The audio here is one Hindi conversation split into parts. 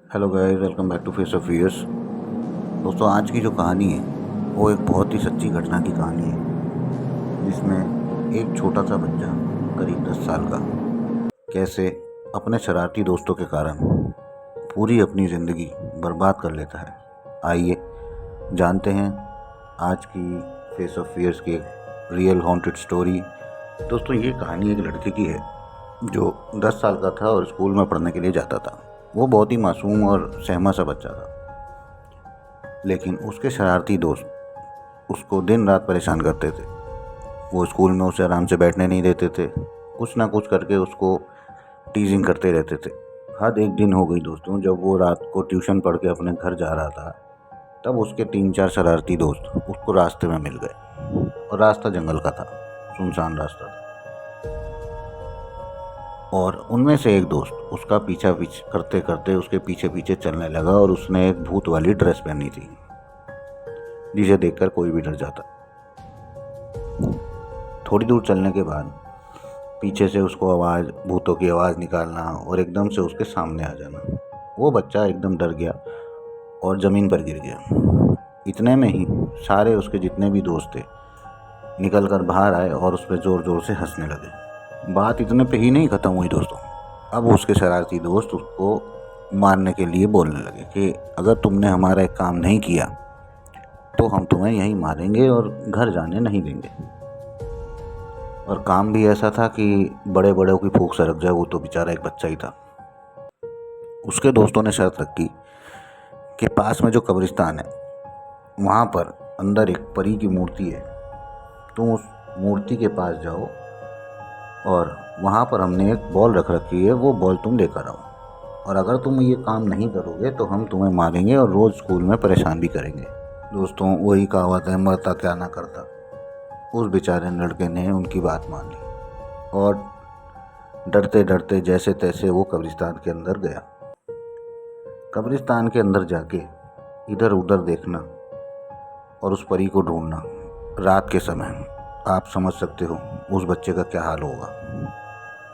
Hello guys, welcome back to face of fears. दोस्तों, आज की जो कहानी है वो एक बहुत ही सच्ची घटना की कहानी है, जिसमें एक छोटा सा बच्चा करीब 10 साल का कैसे अपने शरारती दोस्तों के कारण पूरी अपनी ज़िंदगी बर्बाद कर लेता है। आइए जानते हैं आज की फेस ऑफ फियर्स की रियल हॉन्टेड स्टोरी। दोस्तों, ये कहानी एक लड़के की है जो 10 साल का था और स्कूल में पढ़ने के लिए जाता था। वो बहुत ही मासूम और सहमा सा बच्चा था, लेकिन उसके शरारती दोस्त उसको दिन रात परेशान करते थे। वो स्कूल में उसे आराम से बैठने नहीं देते थे, कुछ ना कुछ करके उसको टीजिंग करते रहते थे। हद एक दिन हो गई दोस्तों, जब वो रात को ट्यूशन पढ़ के अपने घर जा रहा था, तब उसके 3-4 शरारती दोस्त उसको रास्ते में मिल गए। और रास्ता जंगल का था, सुनसान रास्ता था। और उनमें से एक दोस्त उसका पीछा करते करते उसके पीछे पीछे चलने लगा, और उसने एक भूत वाली ड्रेस पहनी थी जिसे देखकर कोई भी डर जाता। थोड़ी दूर चलने के बाद पीछे से उसको भूतों की आवाज़ निकालना और एकदम से उसके सामने आ जाना। वो बच्चा एकदम डर गया और ज़मीन पर गिर गया। इतने में ही सारे उसके जितने भी दोस्त थे निकल कर बाहर आए और उस पर ज़ोर ज़ोर से हंसने लगे। बात इतने पे ही नहीं ख़त्म हुई दोस्तों। अब उसके शरारती दोस्त उसको मारने के लिए बोलने लगे कि अगर तुमने हमारा एक काम नहीं किया तो हम तुम्हें यहीं मारेंगे और घर जाने नहीं देंगे। और काम भी ऐसा था कि बड़े बड़ों की फूंक सरक जाए, वो तो बेचारा एक बच्चा ही था। उसके दोस्तों ने शर्त रखी कि पास में जो कब्रिस्तान है वहाँ पर अंदर एक परी की मूर्ति है, तुम उस मूर्ति के पास जाओ और वहाँ पर हमने एक बॉल रख रखी है, वो बॉल तुम लेकर आओ, और अगर तुम ये काम नहीं करोगे तो हम तुम्हें मारेंगे और रोज़ स्कूल में परेशान भी करेंगे। दोस्तों, वही कहावत है, मरता क्या ना करता। उस बेचारे लड़के ने उनकी बात मान ली और डरते डरते जैसे तैसे वो कब्रिस्तान के अंदर गया। कब्रिस्तान के अंदर जाके इधर उधर देखना और उस परी को ढूंढना रात के समय, आप समझ सकते हो उस बच्चे का क्या हाल होगा।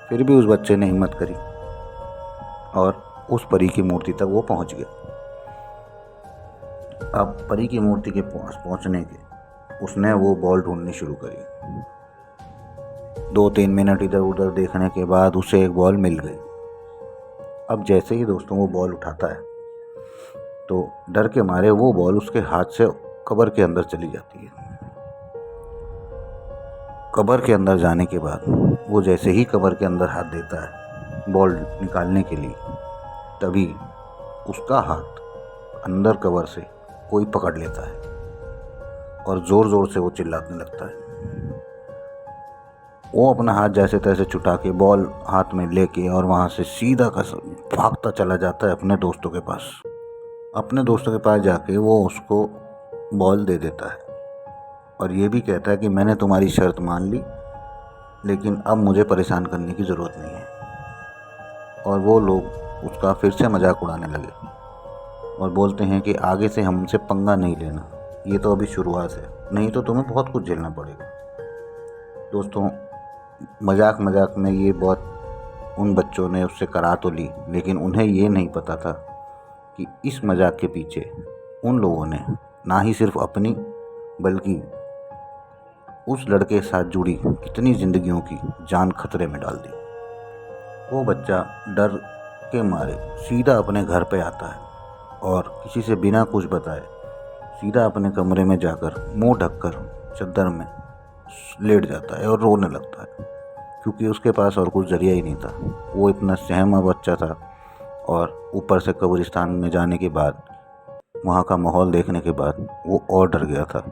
फिर भी उस बच्चे ने हिम्मत करी और उस परी की मूर्ति तक वो पहुंच गया। अब परी की मूर्ति के पास पहुंचने के उसने वो बॉल ढूंढनी शुरू करी। 2-3 मिनट इधर उधर देखने के बाद उसे एक बॉल मिल गई। अब जैसे ही दोस्तों वो बॉल उठाता है तो डर के मारे वो बॉल उसके हाथ से कब्र के अंदर चली जाती है। कब्र के अंदर जाने के बाद वो जैसे ही कब्र के अंदर हाथ देता है बॉल निकालने के लिए, तभी उसका हाथ अंदर कब्र से कोई पकड़ लेता है और ज़ोर ज़ोर से वो चिल्लाने लगता है। वो अपना हाथ जैसे तैसे छुटा के बॉल हाथ में लेके और वहाँ से सीधा भागता चला जाता है अपने दोस्तों के पास। अपने दोस्तों के पास जाके वो उसको बॉल दे देता है और ये भी कहता है कि मैंने तुम्हारी शर्त मान ली, लेकिन अब मुझे परेशान करने की ज़रूरत नहीं है। और वो लोग उसका फिर से मजाक उड़ाने लगे और बोलते हैं कि आगे से हमसे पंगा नहीं लेना, ये तो अभी शुरुआत है, नहीं तो तुम्हें बहुत कुछ झेलना पड़ेगा। दोस्तों, मजाक मजाक में ये बहुत उन बच्चों ने उससे करा तो ली, लेकिन उन्हें ये नहीं पता था कि इस मजाक के पीछे उन लोगों ने ना ही सिर्फ अपनी बल्कि उस लड़के के साथ जुड़ी कितनी ज़िंदगियों की जान खतरे में डाल दी। वो बच्चा डर के मारे सीधा अपने घर पे आता है और किसी से बिना कुछ बताए सीधा अपने कमरे में जाकर मुंह ढककर चादर में लेट जाता है और रोने लगता है, क्योंकि उसके पास और कुछ जरिया ही नहीं था। वो इतना सहमा बच्चा था और ऊपर से कब्रिस्तान में जाने के बाद, वहाँ का माहौल देखने के बाद वो और डर गया था।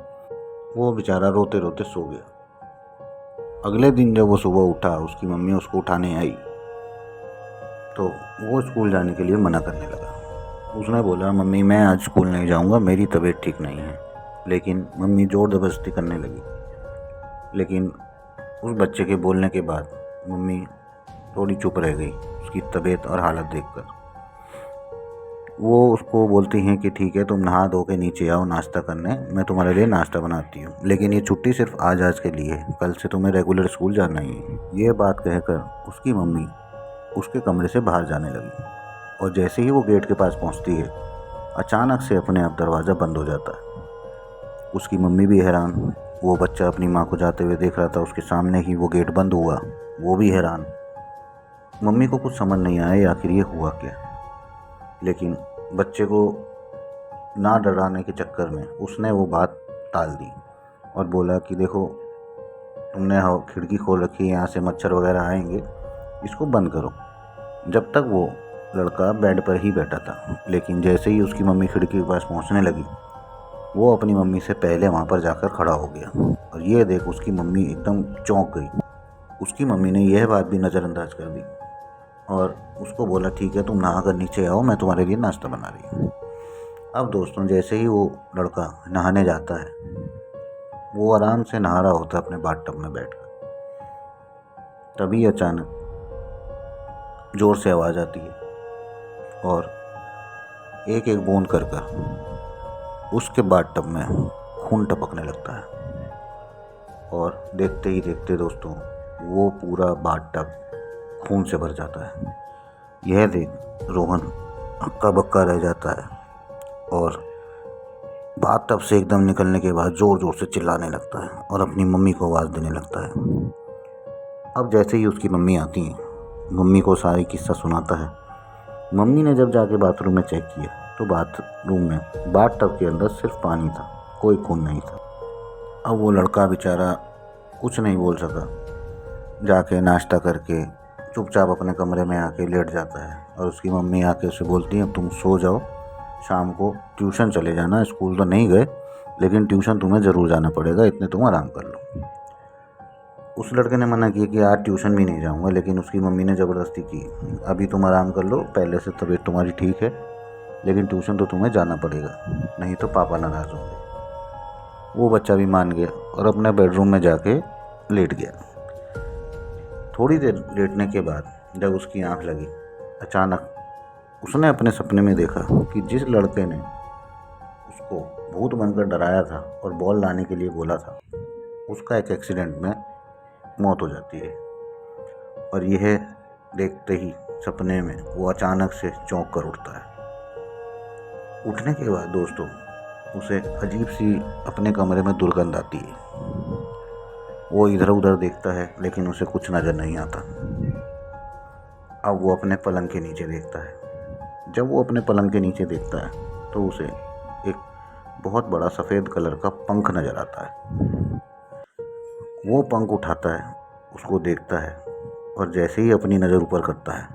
वो बेचारा रोते रोते सो गया। अगले दिन जब वो सुबह उठा, उसकी मम्मी उसको उठाने आई तो वो स्कूल जाने के लिए मना करने लगा। उसने बोला, मम्मी मैं आज स्कूल नहीं जाऊँगा, मेरी तबीयत ठीक नहीं है। लेकिन मम्मी ज़ोर ज़बरदस्ती करने लगी। लेकिन उस बच्चे के बोलने के बाद मम्मी थोड़ी चुप रह गई उसकी तबीयत और हालत देखकर। वो उसको बोलती हैं कि ठीक है, तुम नहा धो के नीचे आओ नाश्ता करने, मैं तुम्हारे लिए नाश्ता बनाती हूँ, लेकिन ये छुट्टी सिर्फ आज के लिए है, कल से तुम्हें रेगुलर स्कूल जाना ही है। ये बात कहकर उसकी मम्मी उसके कमरे से बाहर जाने लगी। और जैसे ही वो गेट के पास पहुंचती है, अचानक से अपने आप दरवाज़ा बंद हो जाता है। उसकी मम्मी भी हैरान, वो बच्चा अपनी माँ को जाते हुए देख रहा था, उसके सामने ही वो गेट बंद हुआ, वो भी हैरान। मम्मी को कुछ समझ नहीं आया आखिर ये हुआ क्या, लेकिन बच्चे को ना डराने के चक्कर में उसने वो बात टाल दी और बोला कि देखो, तुमने खिड़की खोल रखी है, यहाँ से मच्छर वगैरह आएंगे, इसको बंद करो। जब तक वो लड़का बेड पर ही बैठा था, लेकिन जैसे ही उसकी मम्मी खिड़की के पास पहुँचने लगी, वो अपनी मम्मी से पहले वहाँ पर जाकर खड़ा हो गया और ये देख उसकी मम्मी एकदम चौंक गई। उसकी मम्मी ने यह बात भी नज़रअंदाज कर दी और उसको बोला, ठीक है, तुम नहा कर नीचे आओ, मैं तुम्हारे लिए नाश्ता बना रही हूँ। अब दोस्तों, जैसे ही वो लड़का नहाने जाता है, वो आराम से नहा रहा होता है अपने बाथटब में बैठकर, तभी अचानक ज़ोर से आवाज़ आती है और एक एक बूंद कर उसके बाथटब में खून टपकने लगता है। और देखते ही देखते दोस्तों, वो पूरा बाथटब खून से भर जाता है। यह देख रोहन हक्का बक्का रह जाता है और बाथटब से एकदम निकलने के बाद ज़ोर ज़ोर से चिल्लाने लगता है और अपनी मम्मी को आवाज़ देने लगता है। अब जैसे ही उसकी मम्मी आती हैं, मम्मी को सारी किस्सा सुनाता है। मम्मी ने जब जाके बाथरूम में चेक किया तो बाथरूम में बाथटब के अंदर सिर्फ पानी था, कोई खून नहीं था। अब वो लड़का बेचारा कुछ नहीं बोल सका, जाके नाश्ता करके चुपचाप अपने कमरे में आके लेट जाता है और उसकी मम्मी आके उसे बोलती है, अब तुम सो जाओ, शाम को ट्यूशन चले जाना, स्कूल तो नहीं गए लेकिन ट्यूशन तुम्हें ज़रूर जाना पड़ेगा, इतने तुम आराम कर लो। उस लड़के ने मना किया कि आज ट्यूशन भी नहीं जाऊंगा, लेकिन उसकी मम्मी ने ज़बरदस्ती की, अभी तुम आराम कर लो, पहले से तबीयत तुम्हारी ठीक है, लेकिन ट्यूशन तो तुम्हें जाना पड़ेगा, नहीं तो पापा नाराज़ होंगे। वो बच्चा भी मान गया और अपने बेडरूम में जाके लेट गया। थोड़ी देर लेटने के बाद जब उसकी आंख लगी, अचानक उसने अपने सपने में देखा कि जिस लड़के ने उसको भूत बनकर डराया था और बॉल लाने के लिए बोला था, उसका एक एक्सीडेंट में मौत हो जाती है। और यह देखते ही सपने में वो अचानक से चौंक कर उठता है। उठने के बाद दोस्तों, उसे अजीब सी अपने कमरे में दुर्गंध आती है। वो इधर उधर देखता है लेकिन उसे कुछ नज़र नहीं आता। अब वो अपने पलंग के नीचे देखता है। जब वो अपने पलंग के नीचे देखता है तो उसे एक बहुत बड़ा सफ़ेद कलर का पंख नज़र आता है। वो पंख उठाता है, उसको देखता है और जैसे ही अपनी नज़र ऊपर करता है,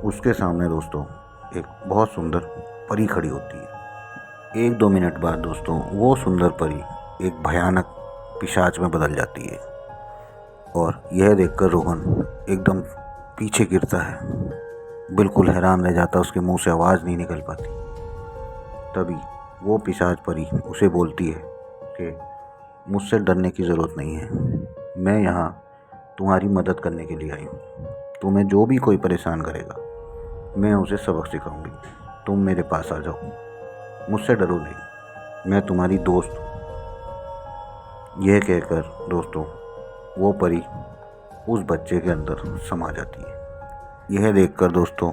उसके सामने दोस्तों एक बहुत सुंदर परी खड़ी होती है। 1-2 मिनट बाद दोस्तों, वो सुंदर परी एक भयानक पिशाच में बदल जाती है और यह देखकर रोहन एकदम पीछे गिरता है, बिल्कुल हैरान रह जाता, उसके मुंह से आवाज़ नहीं निकल पाती। तभी वो पिशाच परी उसे बोलती है कि मुझसे डरने की ज़रूरत नहीं है, मैं यहाँ तुम्हारी मदद करने के लिए आई हूँ। तुम्हें जो भी कोई परेशान करेगा, मैं उसे सबक सिखाऊंगी, तुम मेरे पास आ जाओ, मुझसे डरो नहीं, मैं तुम्हारी दोस्त हूँ। यह कहकर दोस्तों, वो परी उस बच्चे के अंदर समा जाती है। यह देखकर दोस्तों,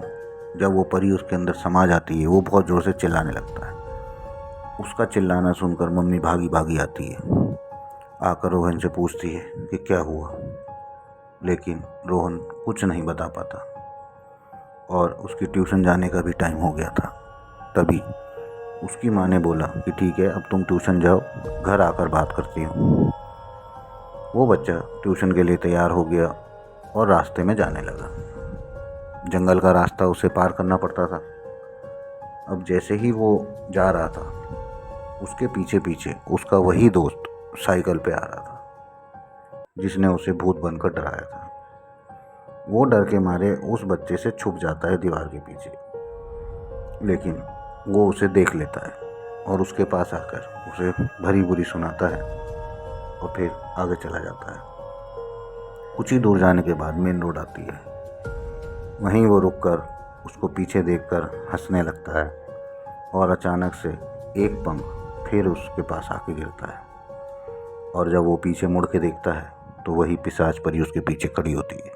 जब वो परी उसके अंदर समा जाती है, वो बहुत ज़ोर से चिल्लाने लगता है। उसका चिल्लाना सुनकर मम्मी भागी भागी आती है, आकर रोहन से पूछती है कि क्या हुआ, लेकिन रोहन कुछ नहीं बता पाता और उसकी ट्यूशन जाने का भी टाइम हो गया था। तभी उसकी माँ ने बोला कि ठीक है, अब तुम ट्यूशन जाओ, घर आकर बात करती हूँ। वो बच्चा ट्यूशन के लिए तैयार हो गया और रास्ते में जाने लगा। जंगल का रास्ता उसे पार करना पड़ता था। अब जैसे ही वो जा रहा था, उसके पीछे पीछे उसका वही दोस्त साइकिल पे आ रहा था जिसने उसे भूत बनकर डराया था। वो डर के मारे उस बच्चे से छुप जाता है दीवार के पीछे, लेकिन वो उसे देख लेता है और उसके पास आकर उसे भरी बुरी सुनाता है और फिर आगे चला जाता है। कुछ ही दूर जाने के बाद मेन रोड आती है, वहीं वो रुककर उसको पीछे देखकर हंसने लगता है और अचानक से एक पंख फिर उसके पास आके गिरता है और जब वो पीछे मुड़ के देखता है तो वही पिशाच परी उसके पीछे खड़ी होती है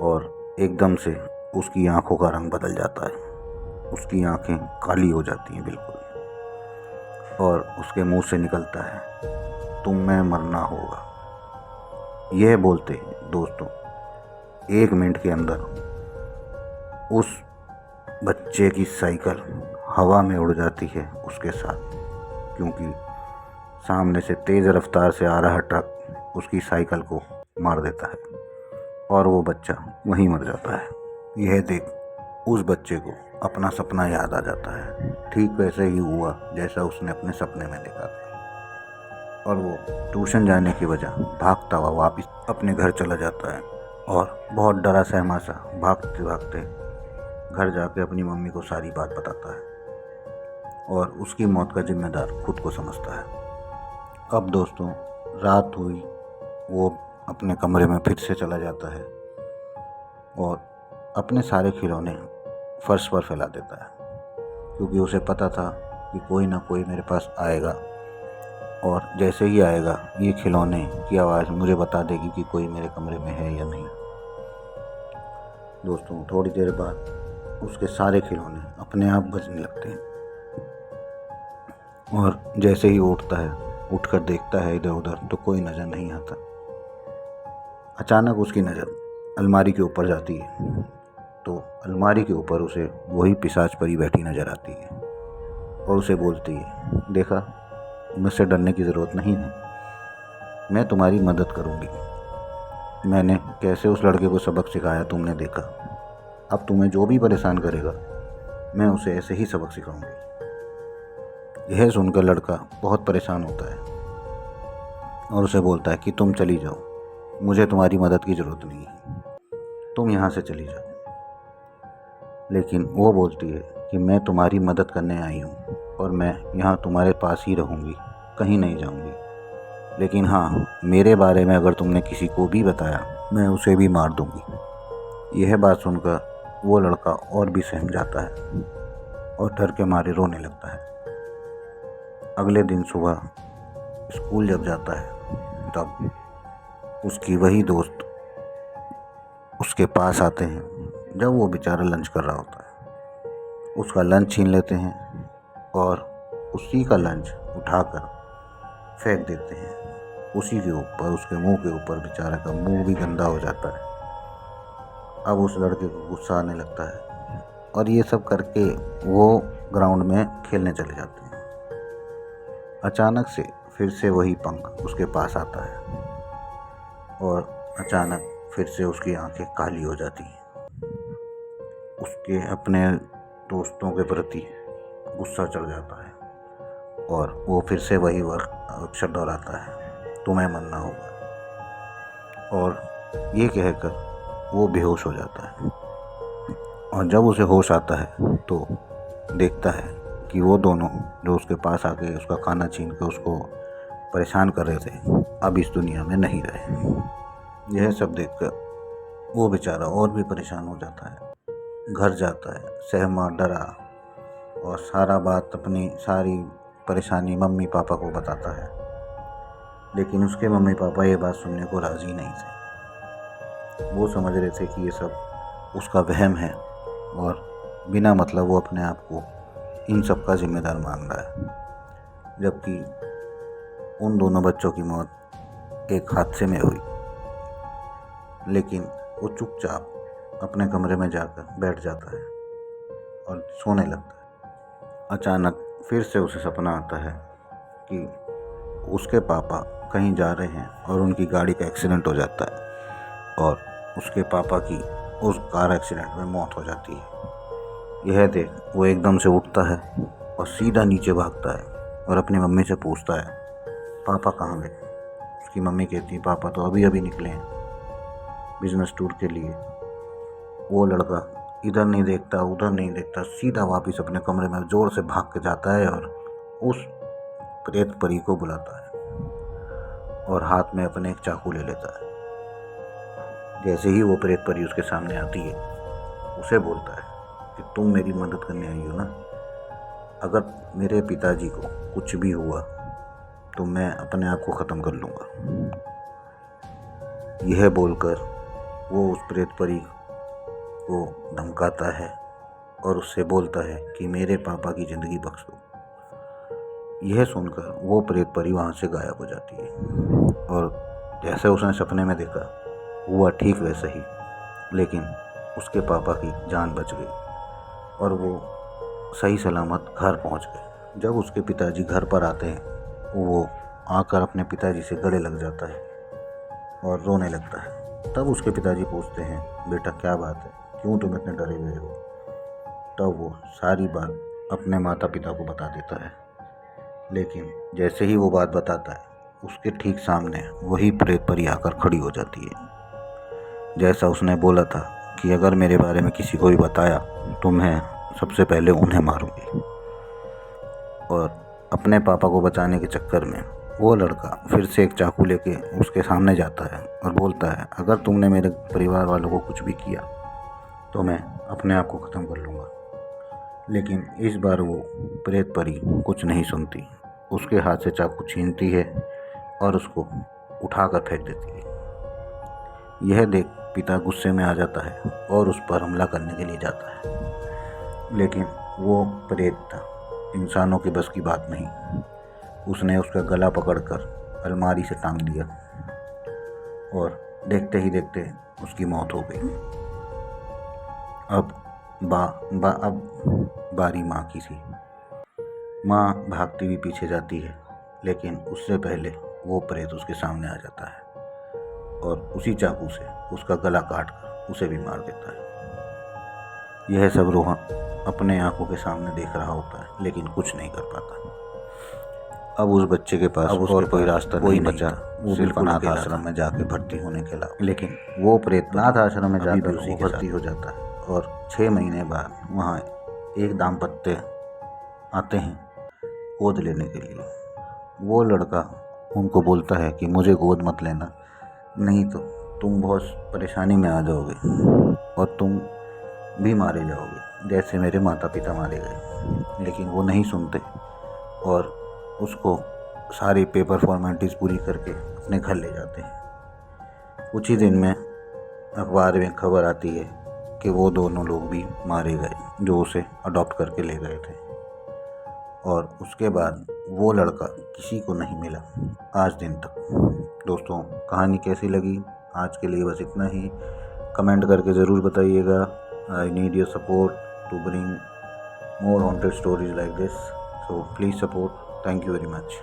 और एकदम से उसकी आंखों का रंग बदल जाता है, उसकी आंखें काली हो जाती हैं बिल्कुल, और उसके मुंह से निकलता है, तुम्हें मरना होगा। यह बोलते दोस्तों 1 मिनट के अंदर उस बच्चे की साइकिल हवा में उड़ जाती है उसके साथ, क्योंकि सामने से तेज़ रफ्तार से आ रहा ट्रक उसकी साइकिल को मार देता है और वो बच्चा वहीं मर जाता है। यह देख उस बच्चे को अपना सपना याद आ जाता है। ठीक वैसे ही हुआ जैसा उसने अपने सपने में देखा था, और वो ट्यूशन जाने की वजह भागता हुआ वापस अपने घर चला जाता है और बहुत डरा सहमा सा भागते भागते घर जाके अपनी मम्मी को सारी बात बताता है और उसकी मौत का जिम्मेदार खुद को समझता है। अब दोस्तों रात हुई, वो अपने कमरे में फिर से चला जाता है और अपने सारे खिलौने फर्श पर फैला देता है, क्योंकि उसे पता था कि कोई ना कोई मेरे पास आएगा और जैसे ही आएगा ये खिलौने की आवाज़ मुझे बता देगी कि कोई मेरे कमरे में है या नहीं। दोस्तों थोड़ी देर बाद उसके सारे खिलौने अपने आप बजने लगते हैं और जैसे ही उठता है, उठकर देखता है इधर उधर तो कोई नज़र नहीं आता। अचानक उसकी नज़र अलमारी के ऊपर जाती है, तो अलमारी के ऊपर उसे वही पिशाच परी बैठी नज़र आती है और उसे बोलती है, देखा, मुझसे डरने की ज़रूरत नहीं है, मैं तुम्हारी मदद करूँगी। मैंने कैसे उस लड़के को सबक सिखाया तुमने देखा, अब तुम्हें जो भी परेशान करेगा मैं उसे ऐसे ही सबक सिखाऊंगी। यह सुनकर लड़का बहुत परेशान होता है और उसे बोलता है कि तुम चली जाओ, मुझे तुम्हारी मदद की ज़रूरत नहीं है, तुम यहाँ से चली जाओ। लेकिन वो बोलती है कि मैं तुम्हारी मदद करने आई हूँ और मैं यहाँ तुम्हारे पास ही रहूँगी, कहीं नहीं जाऊँगी। लेकिन हाँ, मेरे बारे में अगर तुमने किसी को भी बताया मैं उसे भी मार दूँगी। यह बात सुनकर वो लड़का और भी सहम जाता है और डर के मारे रोने लगता है। अगले दिन सुबह स्कूल जब जाता है तब उसकी वही दोस्त उसके पास आते हैं जब वो बेचारा लंच कर रहा होता है। उसका लंच छीन लेते हैं और उसी का लंच उठाकर फेंक देते हैं उसी के ऊपर, उसके मुंह के ऊपर। बेचारा का मुंह भी गंदा हो जाता है। अब उस लड़के को गुस्सा आने लगता है और ये सब करके वो ग्राउंड में खेलने चले जाते हैं। अचानक से फिर से वही पंख उसके पास आता है और अचानक फिर से उसकी आंखें काली हो जाती हैं। उसके अपने दोस्तों के प्रति गुस्सा चढ़ जाता है और वो फिर से वही अक्षर दोहराता है, तुम्हें मरना होगा। और ये कहकर वो बेहोश हो जाता है और जब उसे होश आता है तो देखता है कि वो दोनों जो उसके पास आके उसका खाना छीन के उसको परेशान कर रहे थे अब इस दुनिया में नहीं रहे। यह सब देखकर वो बेचारा और भी परेशान हो जाता है। घर जाता है सहमा डरा और सारा बात अपनी सारी परेशानी मम्मी पापा को बताता है, लेकिन उसके मम्मी पापा ये बात सुनने को राज़ी नहीं थे। वो समझ रहे थे कि ये सब उसका वहम है और बिना मतलब वो अपने आप को इन सब का जिम्मेदार मान रहा है, जबकि उन दोनों बच्चों की मौत एक हादसे में हुई। लेकिन वो चुपचाप अपने कमरे में जाकर बैठ जाता है और सोने लगता है। अचानक फिर से उसे सपना आता है कि उसके पापा कहीं जा रहे हैं और उनकी गाड़ी का एक्सीडेंट हो जाता है और उसके पापा की उस कार एक्सीडेंट में मौत हो जाती है। यह देख वो एकदम से उठता है और सीधा नीचे भागता है और अपनी मम्मी से पूछता है, पापा कहाँ गए? उसकी मम्मी कहती है, पापा तो अभी अभी निकले हैं बिजनेस टूर के लिए। वो लड़का इधर नहीं देखता उधर नहीं देखता, सीधा वापस अपने कमरे में ज़ोर से भाग के जाता है और उस प्रेत परी को बुलाता है और हाथ में अपने एक चाकू ले लेता है। जैसे ही वो प्रेत परी उसके सामने आती है उसे बोलता है कि तुम मेरी मदद करने आई हो ना, अगर मेरे पिताजी को कुछ भी हुआ तो मैं अपने आप को ख़त्म कर लूँगा। यह बोलकर वो उस प्रेत परी उसको धमकाता है और उससे बोलता है कि मेरे पापा की ज़िंदगी बख्श दो। यह सुनकर वो प्रेत परी वहाँ से गायब हो जाती है और जैसे उसने सपने में देखा हुआ ठीक वैसे ही, लेकिन उसके पापा की जान बच गई और वो सही सलामत घर पहुँच गए। जब उसके पिताजी घर पर आते हैं वो आकर अपने पिताजी से गले लग जाता है और रोने लगता है। तब उसके पिताजी पूछते हैं, बेटा क्या बात है, क्यों तुम इतने डरे हुए हो? तब वो सारी बात अपने माता पिता को बता देता है, लेकिन जैसे ही वो बात बताता है उसके ठीक सामने वही प्रेत परी आकर खड़ी हो जाती है। जैसा उसने बोला था कि अगर मेरे बारे में किसी को भी बताया तो मैं सबसे पहले उन्हें मारूंगी। और अपने पापा को बचाने के चक्कर में वो लड़का फिर से एक चाकू लेके उसके सामने जाता है और बोलता है, अगर तुमने मेरे परिवार वालों को कुछ भी किया तो मैं अपने आप को ख़त्म कर लूँगा। लेकिन इस बार वो प्रेत परी कुछ नहीं सुनती, उसके हाथ से चाकू छीनती है और उसको उठाकर फेंक देती है। यह देख पिता गुस्से में आ जाता है और उस पर हमला करने के लिए जाता है, लेकिन वो प्रेत था, इंसानों के बस की बात नहीं। उसने उसका गला पकड़कर अलमारी से टांग दिया और देखते ही देखते उसकी मौत हो गई। अब बारी माँ की थी। माँ भागती हुई पीछे जाती है, लेकिन उससे पहले वो प्रेत उसके सामने आ जाता है और उसी चाकू से उसका गला काट कर उसे भी मार देता है। यह सब रोहन अपने आंखों के सामने देख रहा होता है, लेकिन कुछ नहीं कर पाता। अब उस बच्चे के पास और कोई रास्ता नहीं बचा, वो सिर्फ अनाथ आश्रम में जाके भर्ती होने के अलावा। लेकिन वो प्रेत अनाथ आश्रम में जाकर वो भर्ती हो जाता है और 6 महीने बाद वहाँ एक दाम्पत्य आते हैं गोद लेने के लिए। वो लड़का उनको बोलता है कि मुझे गोद मत लेना, नहीं तो तुम बहुत परेशानी में आ जाओगे और तुम भी मारे जाओगे जैसे मेरे माता पिता मारे गए। लेकिन वो नहीं सुनते और उसको सारी पेपर फॉर्मेलिटीज़ पूरी करके अपने घर ले जाते हैं। कुछ ही दिन में अखबार में खबर आती है कि वो दोनों लोग भी मारे गए जो उसे अडॉप्ट करके ले गए थे। और उसके बाद वो लड़का किसी को नहीं मिला आज दिन तक। दोस्तों, कहानी कैसी लगी? आज के लिए बस इतना ही। कमेंट करके ज़रूर बताइएगा। I need your support to bring more haunted stories like this, so please support. Thank you very much.